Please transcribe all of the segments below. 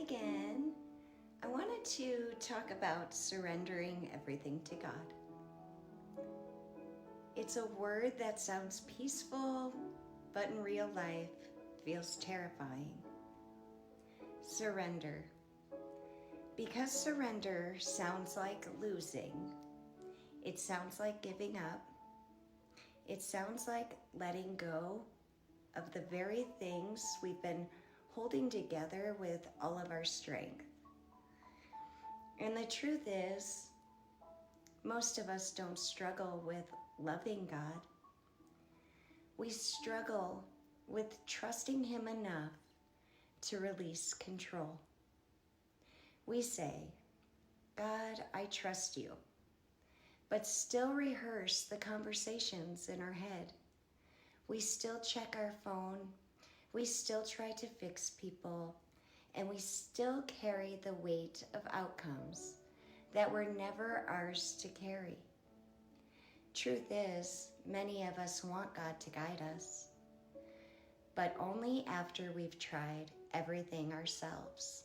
again. I wanted to talk about surrendering everything to God. It's a word that sounds peaceful, but in real life feels terrifying. Surrender. Because surrender sounds like losing, it sounds like giving up, it sounds like letting go of the very things we've been holding together with all of our strength. And the truth is, most of us don't struggle with loving God. We struggle with trusting Him enough to release control. We say, God, I trust you, but still rehearse the conversations in our head. We still check our phone. We still try to fix people, and we still carry the weight of outcomes that were never ours to carry. Truth is, many of us want God to guide us, but only after we've tried everything ourselves.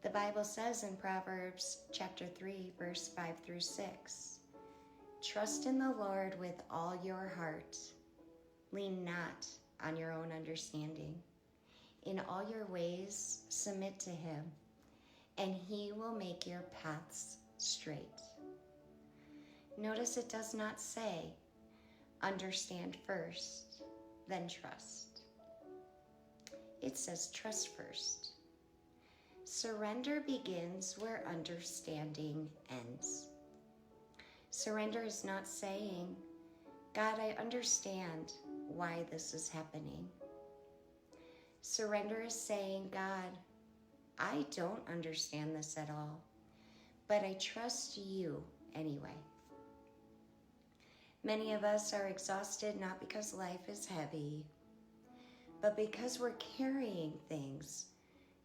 The Bible says in Proverbs chapter 3, verse 5 through 6, "Trust in the Lord with all your heart. Lean not on your own understanding. In all your ways, submit to Him, and He will make your paths straight." Notice it does not say, understand first, then trust. It says trust first. Surrender begins where understanding ends. Surrender is not saying, God, I understand why this is happening. Surrender is saying, God, I don't understand this at all, but I trust you anyway. Many of us are exhausted not because life is heavy, but because we're carrying things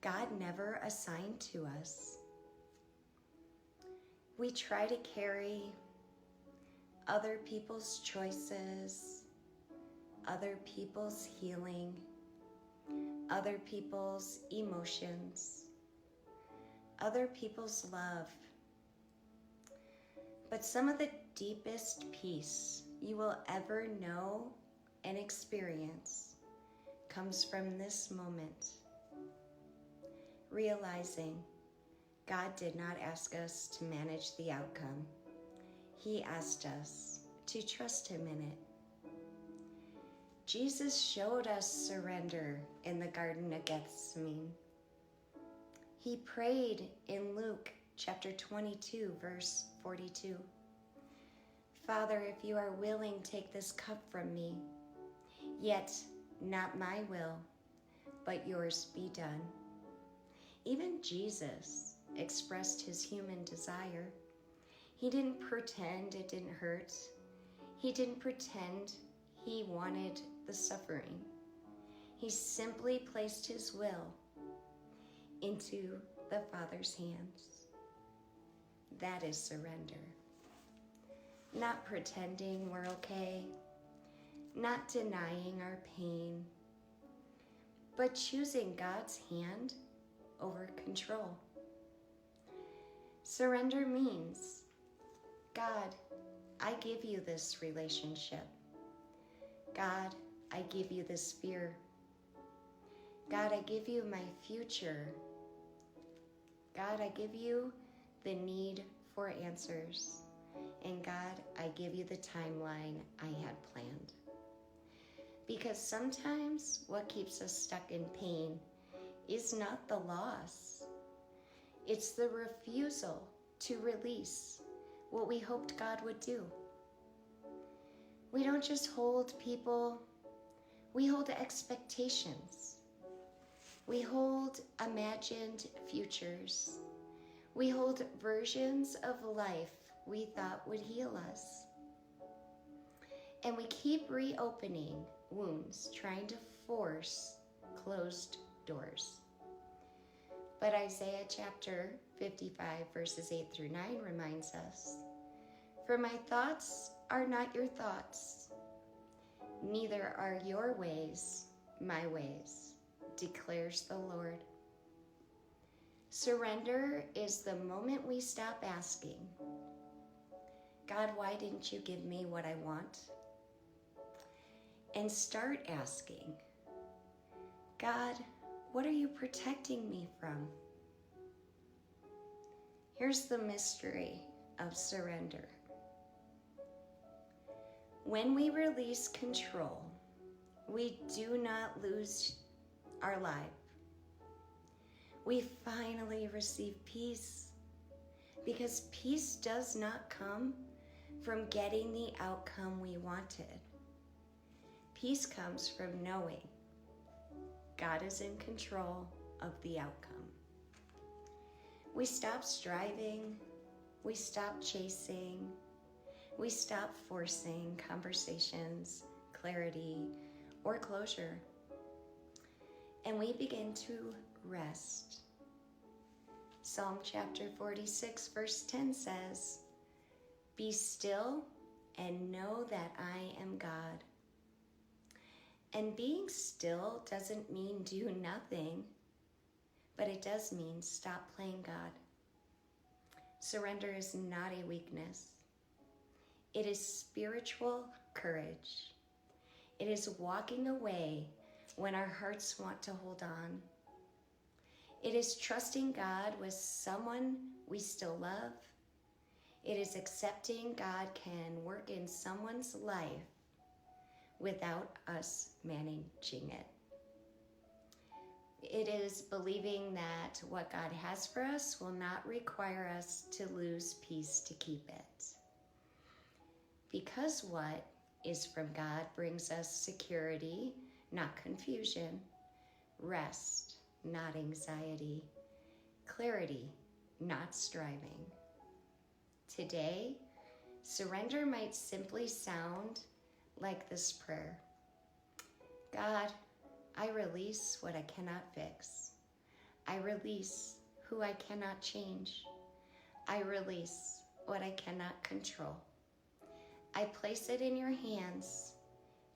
God never assigned to us. We try to carry other people's choices, other people's healing, other people's emotions, other people's love. But some of the deepest peace you will ever know and experience comes from this moment. Realizing God did not ask us to manage the outcome. He asked us to trust Him in it. Jesus showed us surrender in the Garden of Gethsemane. He prayed in Luke chapter 22, verse 42. Father, if you are willing, take this cup from me. Yet not my will, but yours be done. Even Jesus expressed His human desire. He didn't pretend it didn't hurt. He didn't pretend He wanted the suffering. He simply placed His will into the Father's hands. That is surrender. Not pretending we're okay, not denying our pain, but choosing God's hand over control. Surrender means, God, I give you this relationship. God, I give you this fear. God, I give you my future. God, I give you the need for answers. And God, I give you the timeline I had planned. Because sometimes what keeps us stuck in pain is not the loss. It's the refusal to release what we hoped God would do. We don't just hold people, we hold expectations. We hold imagined futures. We hold versions of life we thought would heal us. And we keep reopening wounds, trying to force closed doors. But Isaiah chapter 55, verses 8 through 9 reminds us, "For my thoughts are not your thoughts, neither are your ways my ways, declares the Lord. Surrender is the moment we stop asking, God, why didn't you give me what I want? And start asking, God, what are you protecting me from? Here's the mystery of surrender. When we release control, we do not lose our life. We finally receive peace, because peace does not come from getting the outcome we wanted. Peace comes from knowing God is in control of the outcome. We stop striving, we stop chasing, we stop forcing conversations, clarity, or closure, and we begin to rest. Psalm chapter 46, verse 10 says, "Be still and know that I am God." And being still doesn't mean do nothing, but it does mean stop playing God. Surrender is not a weakness. It is spiritual courage. It is walking away when our hearts want to hold on. It is trusting God with someone we still love. It is accepting God can work in someone's life without us managing it. It is believing that what God has for us will not require us to lose peace to keep it. Because what is from God brings us security, not confusion, rest, not anxiety, clarity, not striving. Today, surrender might simply sound like this prayer. God, I release what I cannot fix. I release who I cannot change. I release what I cannot control. I place it in your hands.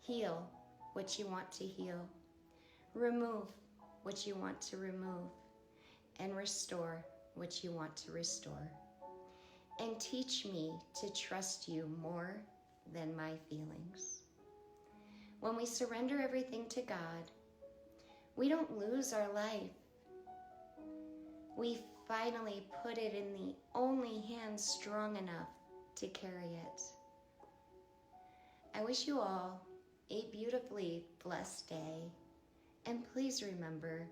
Heal what you want to heal. Remove what you want to remove. And restore what you want to restore. And teach me to trust you more than my feelings. When we surrender everything to God, we don't lose our life. We finally put it in the only hands strong enough to carry it. I wish you all a beautifully blessed day, and please remember,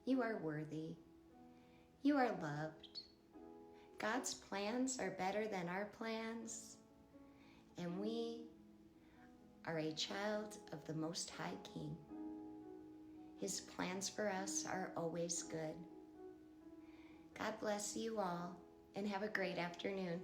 you are worthy. You are loved. God's plans are better than our plans, and we are a child of the Most High King. His plans for us are always good. God bless you all, and have a great afternoon.